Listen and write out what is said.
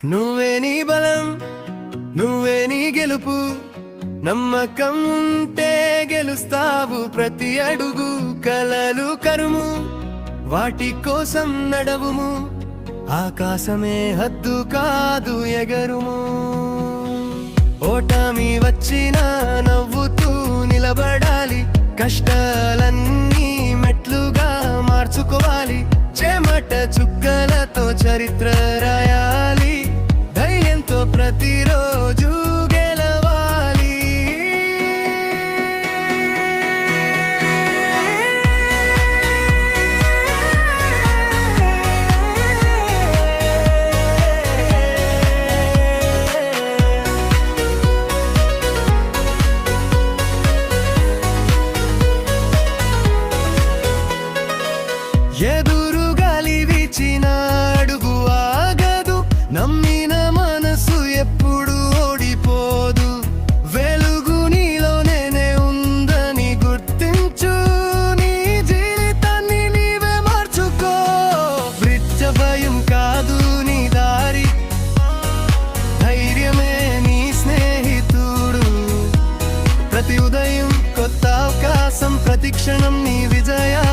నువ్వే నీ బలం, నువ్వే నీ గెలుపు, నమ్మకం ఉంటే గెలుస్తావు ప్రతి అడుగు. కలలు కరుము, వాటి కోసం నడవుము, ఆకాశమే హద్దు కాదు ఎగరుము. ఓటమి వచ్చినా నవ్వుతూ నిలబడాలి, కష్టాలన్నీ మెట్లుగా మార్చుకోవాలి. చెమట చుక్కలతో చరిత్ర రాయాలి, ధైర్యంతో ప్రతిరోజు గెలవాలి. ఎదురు గాలి వీచిన అడుగు ఆగదు, నమ్మిన మనసు ఎప్పుడు ఓడిపోదు. వెలుగు నీలోనే ఉందని గుర్తించు, నీ జీవితాన్ని నీవే మార్చుకో. బ్రిడ్జ భయం కాదు నీ దారి, ధైర్యమే నీ స్నేహితుడు. ప్రతి ఉదయం కొత్త అవకాశం, ప్రతి క్షణం నీ విజయా.